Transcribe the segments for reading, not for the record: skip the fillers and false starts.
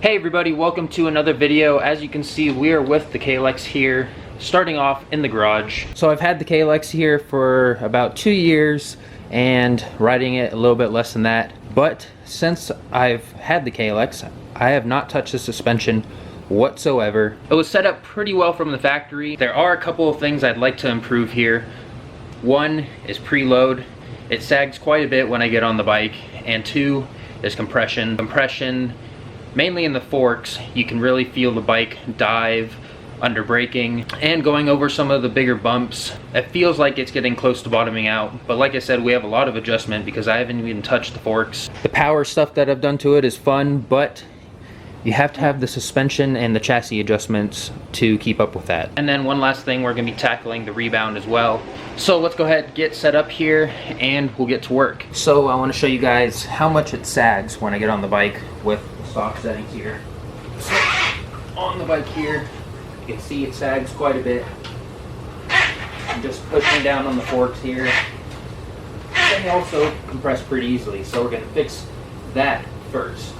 Hey everybody, welcome to another video. As you can see, we are with the KLX here, starting off in the garage. So I've had the KLX here for about 2 years and riding it a little bit less than that. But since I've had the KLX, I have not touched the suspension whatsoever. It was set up pretty well from the factory. There are a couple of things I'd like to improve here. One is preload. It sags quite a bit when I get on the bike. And two is compression. Mainly in the forks, you can really feel the bike dive under braking, and going over some of the bigger bumps, it feels like it's getting close to bottoming out. But like I said, we have a lot of adjustment because I haven't even touched the forks. The power stuff that I've done to it is fun, but you have to have the suspension and the chassis adjustments to keep up with that. And then one last thing, we're gonna be tackling the Rebound as well. So let's go ahead, get set up here, and we'll get to work. So I wanna show you guys how much it sags when I get on the bike with stock settings here. So on the bike here, you can see it sags quite a bit. I'm just pushing down on the forks here. They also compress pretty easily, so we're gonna fix that first.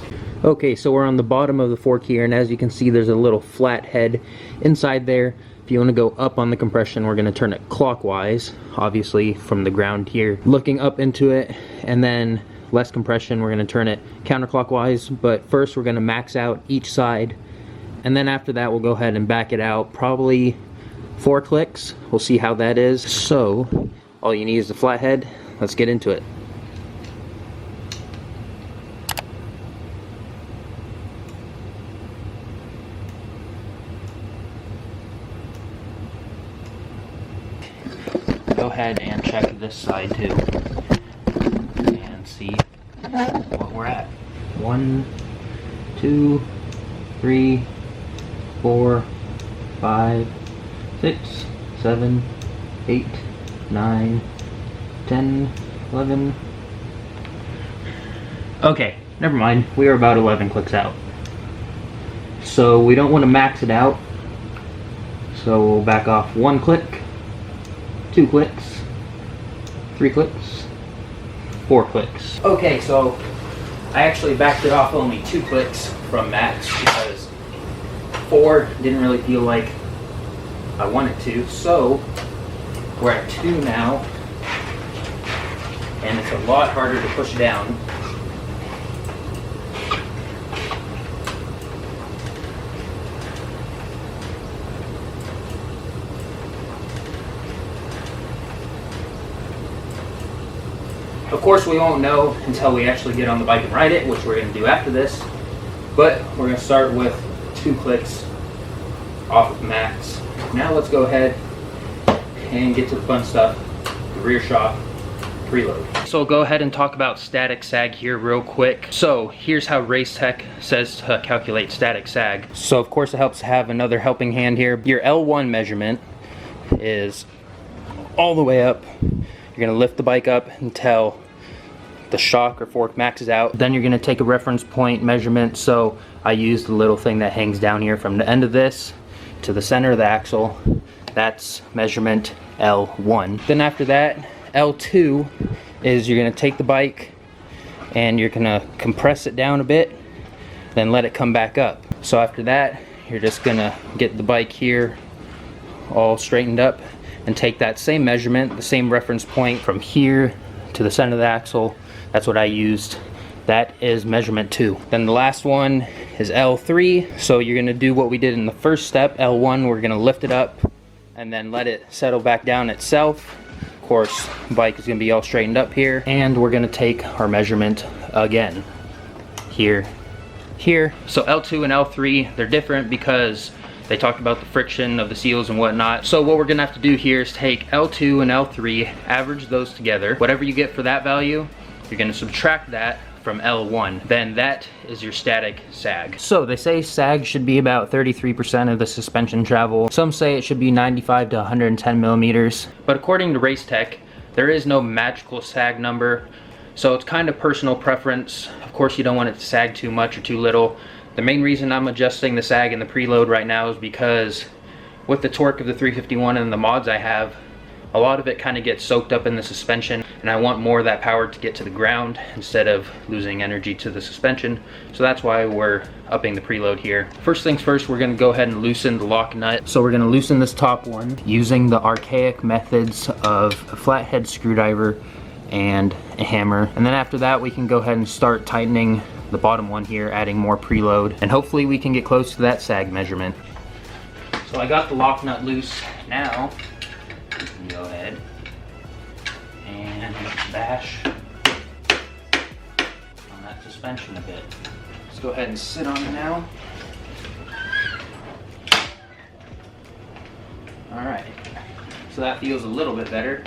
Okay, so we're on the bottom of the fork here, and as you can see, there's a little flat head inside there. If you want to go up on the compression, we're going to turn it clockwise, obviously from the ground here, looking up into it, and then less compression, we're going to turn it counterclockwise. But first we're going to max out each side, and then after that we'll go ahead and back it out, probably 4 clicks. We'll see how that is. So all you need is the flat head. Let's get into it. Go ahead and check this side too and see what we're at. 1, 2, 3, 4, 5, 6, 7, 8, 9, 10, 11. Okay, never mind. We are about 11 clicks out. So we don't want to max it out. So we'll back off 1 click. 2 clicks, 3 clicks, 4 clicks. Okay, so I actually backed it off only 2 clicks from max because 4 didn't really feel like I wanted to. So we're at 2 now, and it's a lot harder to push down. Of course, we won't know until we actually get on the bike and ride it, which we're going to do after this. But we're going to start with 2 clicks off of max. Now let's go ahead and get to the fun stuff, the rear shock preload. So we'll go ahead and talk about static sag here real quick. So here's how Race Tech says to calculate static sag. So of course it helps to have another helping hand here. Your L1 measurement is all the way up. You're going to lift the bike up until the shock or fork maxes out. Then you're going to take a reference point measurement. So I use the little thing that hangs down here from the end of this to the center of the axle. That's measurement L1. Then after that, L2 is you're going to take the bike and you're going to compress it down a bit, then let it come back up. So after that, you're just going to get the bike here all straightened up and take that same measurement, the same reference point from here to the center of the axle. That's what I used. That is measurement 2. Then the last one is L3. So you're gonna do what we did in the first step, L1, we're gonna lift it up and then let it settle back down itself. Of course, the bike is gonna be all straightened up here, and we're gonna take our measurement again. Here. So L2 and L3, they're different because they talked about the friction of the seals and whatnot. So what we're gonna have to do here is take L2 and L3, average those together. Whatever you get for that value, you're gonna subtract that from L1. Then that is your static sag. So they say sag should be about 33% of the suspension travel. Some say it should be 95 to 110 millimeters. But according to Race Tech, there is no magical sag number. So it's kind of personal preference. Of course, you don't want it to sag too much or too little. The main reason I'm adjusting the sag in the preload right now is because with the torque of the 351 and the mods I have, a lot of it kind of gets soaked up in the suspension, and I want more of that power to get to the ground instead of losing energy to the suspension. So that's why we're upping the preload here. First things first, we're gonna go ahead and loosen the lock nut. So we're gonna loosen this top one using the archaic methods of a flathead screwdriver and a hammer. And then after that, we can go ahead and start tightening the bottom one here, adding more preload, and hopefully we can get close to that sag measurement. So I got the lock nut loose. Now we can go ahead and bash on that suspension a bit. Let's go ahead and sit on it now. Alright, so that feels a little bit better.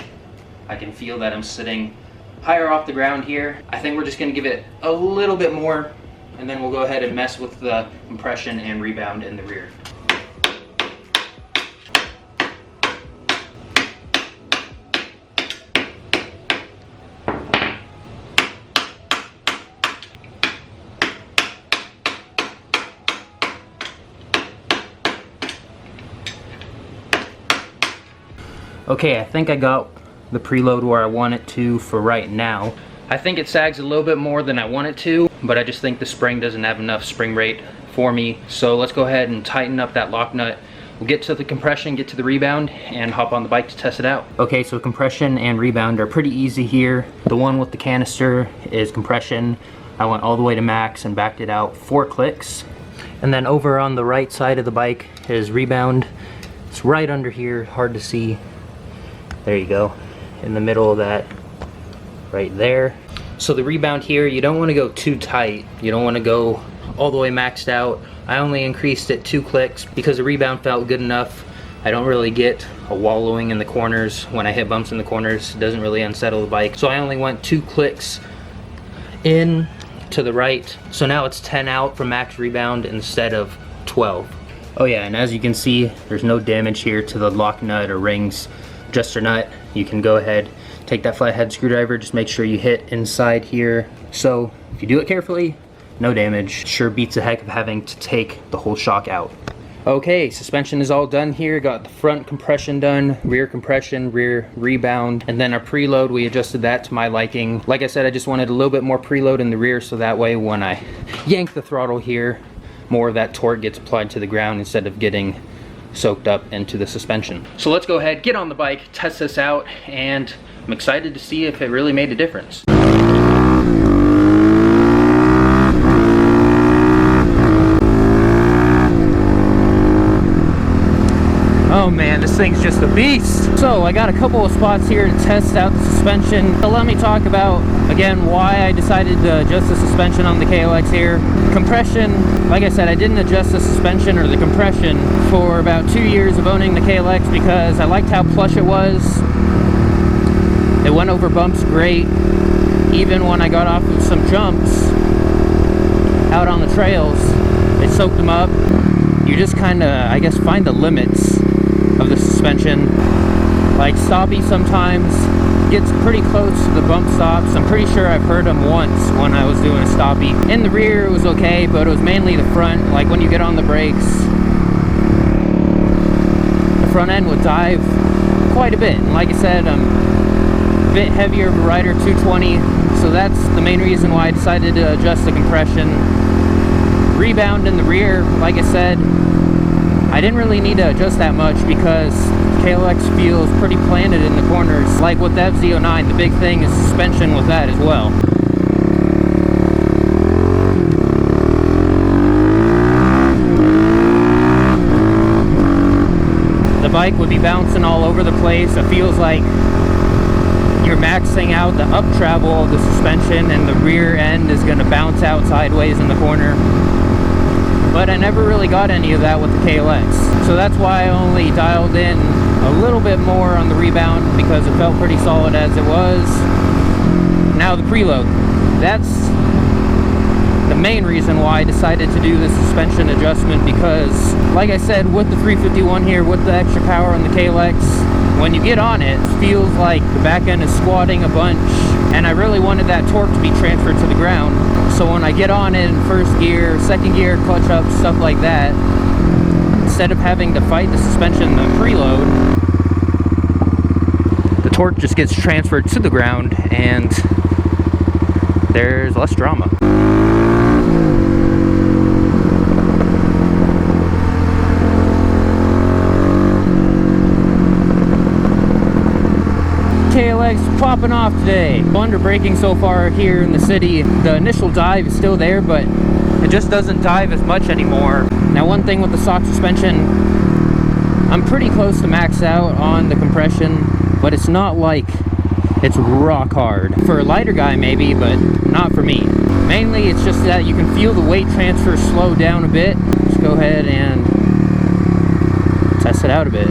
I can feel that I'm sitting higher off the ground here. I think we're just going to give it a little bit more, and then we'll go ahead and mess with the compression and rebound in the rear. Okay, I think I got the preload where I want it to for right now. I think it sags a little bit more than I want it to, but I just think the spring doesn't have enough spring rate for me. So let's go ahead and tighten up that lock nut. We'll get to the compression, get to the rebound, and hop on the bike to test it out. Okay, so compression and rebound are pretty easy here. The one with the canister is compression. I went all the way to max and backed it out 4 clicks. And then over on the right side of the bike is rebound. It's right under here, hard to see. There you go, in the middle of that, right there. So the rebound here, you don't want to go too tight. You don't want to go all the way maxed out. I only increased it 2 clicks because the rebound felt good enough. I don't really get a wallowing in the corners. When I hit bumps in the corners, it doesn't really unsettle the bike. So I only went 2 clicks in to the right. So now it's 10 out from max rebound instead of 12. Oh yeah, and as you can see, there's no damage here to the lock nut or rings. Adjuster nut, you can go ahead, take that flathead screwdriver, just make sure you hit inside here. So if you do it carefully, no damage. Sure beats a heck of having to take the whole shock out. Okay, suspension is all done here. Got the front compression done, rear compression, rear rebound, and then our preload, we adjusted that to my liking. Like I said, I just wanted a little bit more preload in the rear so that way when I yank the throttle here, more of that torque gets applied to the ground instead of getting soaked up into the suspension. So let's go ahead, get on the bike, test this out, and I'm excited to see if it really made a difference. Oh man, this thing's just a beast. So I got a couple of spots here to test out the suspension. So let me talk about, again, why I decided to adjust the suspension on the KLX here. Compression, like I said, I didn't adjust the suspension or the compression for about 2 years of owning the KLX because I liked how plush it was. It went over bumps great. Even when I got off of some jumps out on the trails, it soaked them up. You just kind of, I guess, find the limits of the suspension. Like stoppie sometimes gets pretty close to the bump stops. I'm pretty sure I've heard them once when I was doing a stoppie. In the rear it was okay, but it was mainly the front. Like when you get on the brakes, the front end would dive quite a bit. And like I said, I'm a bit heavier of a rider, 220, so that's the main reason why I decided to adjust the compression. Rebound in the rear, like I said, I didn't really need to adjust that much because KLX feels pretty planted in the corners. Like with the FZ09, the big thing is suspension with that as well. The bike would be bouncing all over the place. It feels like you're maxing out the up travel of the suspension and the rear end is going to bounce out sideways in the corner. But I never really got any of that with the KLX. So that's why I only dialed in a little bit more on the rebound because it felt pretty solid as it was. Now the preload. That's the main reason why I decided to do the suspension adjustment because, like I said, with the 351 here, with the extra power on the KLX, when you get on it, it feels like the back end is squatting a bunch, and I really wanted that torque to be transferred to the ground. So when I get on it in first gear, second gear, clutch up, stuff like that, instead of having to fight the suspension in the preload, the torque just gets transferred to the ground and there's less drama. KLX popping off today. Under braking so far here in the city. The initial dive is still there, but it just doesn't dive as much anymore. Now, one thing with the stock suspension, I'm pretty close to max out on the compression, but it's not like it's rock hard. For a lighter guy maybe, but not for me. Mainly it's just that you can feel the weight transfer slow down a bit. Let's go ahead and test it out a bit.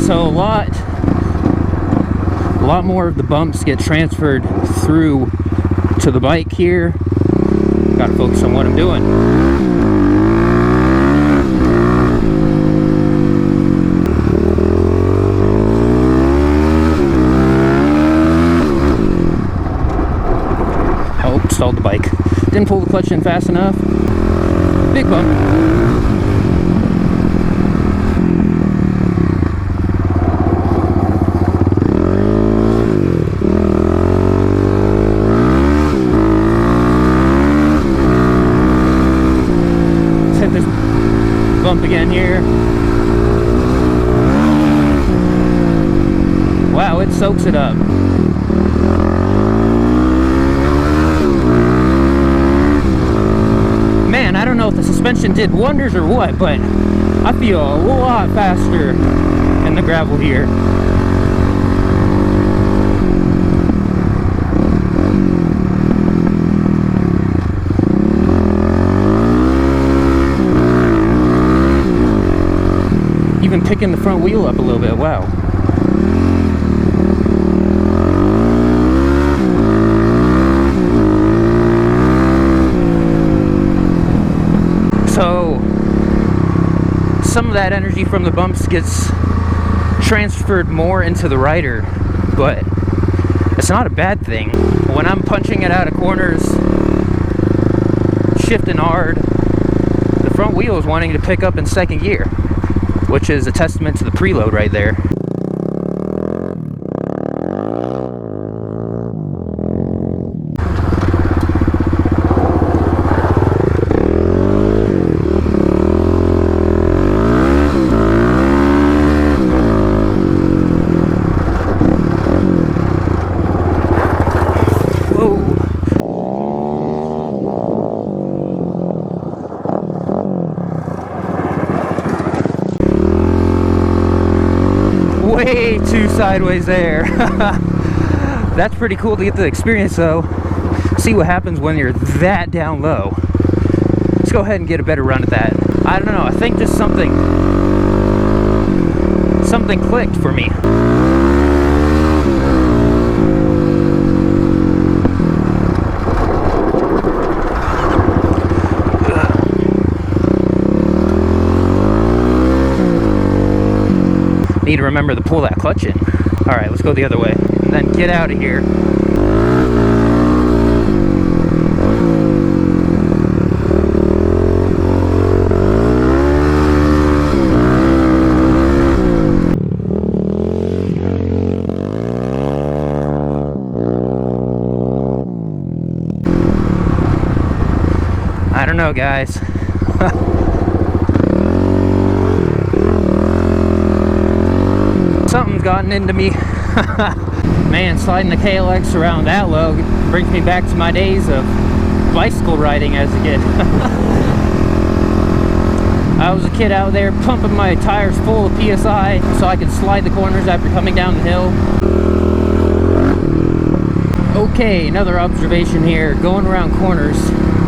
So a lot more of the bumps get transferred through to the bike here. Gotta focus on what I'm doing. Oh, stalled the bike. Didn't pull the clutch in fast enough. Big bump. Bump again here. Wow, it soaks it up. Man, I don't know if the suspension did wonders or what, but I feel a lot faster in the gravel here. Even picking the front wheel up a little bit. Wow. So some of that energy from the bumps gets transferred more into the rider, but it's not a bad thing. When I'm punching it out of corners, shifting hard, the front wheel is wanting to pick up in second gear, which is a testament to the preload right there. Way too sideways there. That's pretty cool to get the experience though. See what happens when you're that down low. Let's go ahead and get a better run at that. I don't know, I think just something clicked for me. Need to remember to pull that clutch in. Alright, let's go the other way. And then get out of here. I don't know, guys. Something's gotten into me. Man, sliding the KLX around that low brings me back to my days of bicycle riding as a kid. I was a kid out there pumping my tires full of PSI so I could slide the corners after coming down the hill. Okay, another observation here. Going around corners,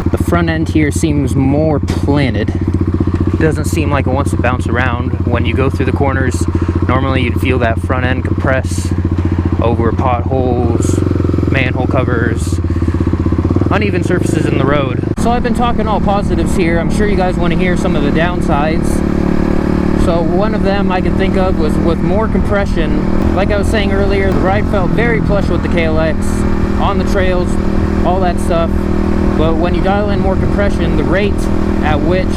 the front end here seems more planted. It doesn't seem like it wants to bounce around. When you go through the corners, normally you'd feel that front end compress over potholes, manhole covers, uneven surfaces in the road. So I've been talking all positives here. I'm sure you guys want to hear some of the downsides. So one of them I can think of was with more compression. Like I was saying earlier, the ride felt very plush with the KLX, on the trails, all that stuff. But when you dial in more compression, the rate at which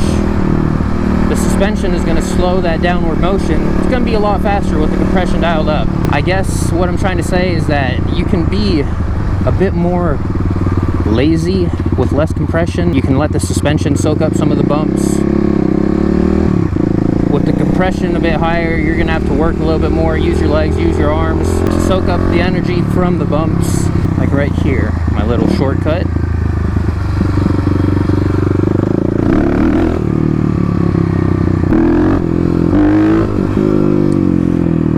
the suspension is going to slow that downward motion, it's going to be a lot faster with the compression dialed up. I guess what I'm trying to say is that you can be a bit more lazy with less compression. You can let the suspension soak up some of the bumps. With the compression a bit higher, you're going to have to work a little bit more, use your legs, use your arms to soak up the energy from the bumps. Like right here, my little shortcut.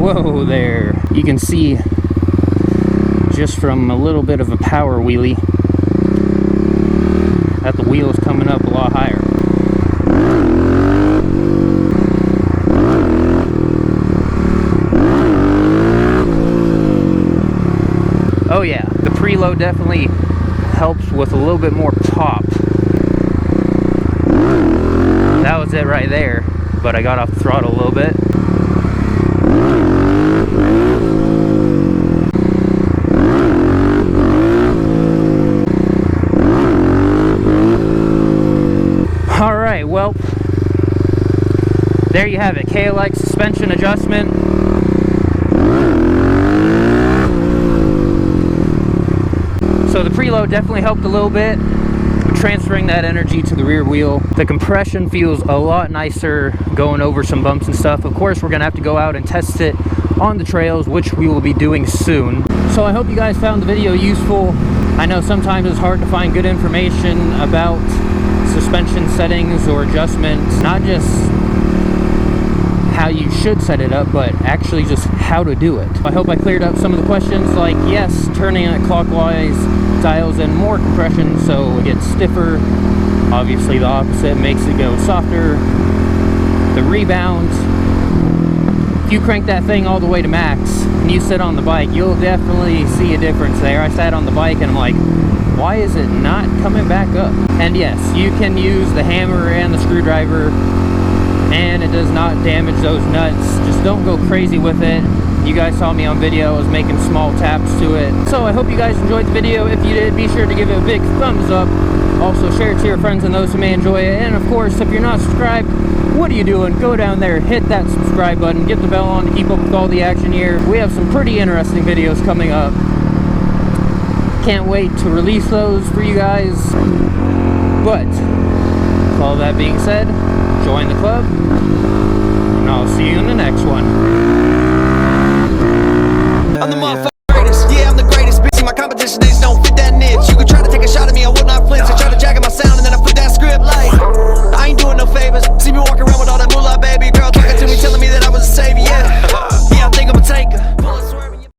Whoa there. You can see just from a little bit of a power wheelie that the wheel is coming up a lot higher. Oh yeah, the preload definitely helps with a little bit more pop. That was it right there, but I got off the throttle a little bit. Alright, well, there you have it, KLX suspension adjustment. So the preload definitely helped a little bit with transferring that energy to the rear wheel. The compression feels a lot nicer going over some bumps and stuff. Of course, we're going to have to go out and test it on the trails, which we will be doing soon. So I hope you guys found the video useful. I know sometimes it's hard to find good information about suspension settings or adjustments, not just how you should set it up, but actually just how to do it. I hope I cleared up some of the questions, like yes, turning it clockwise dials in more compression so it gets stiffer. Obviously the opposite makes it go softer. The rebound, if you crank that thing all the way to max and you sit on the bike, you'll definitely see a difference there. I sat on the bike and I'm like, why is it not coming back up? And yes, you can use the hammer and the screwdriver and it does not damage those nuts. Just don't go crazy with it. You guys saw me on video, I was making small taps to it. So I hope you guys enjoyed the video. If you did, be sure to give it a big thumbs up. Also share it to your friends and those who may enjoy it. And of course, if you're not subscribed, what are you doing? Go down there, hit that subscribe button, get the bell on to keep up with all the action here. We have some pretty interesting videos coming up. Can't wait to release those for you guys. But with all that being said, join the club, and I'll see you in the next one.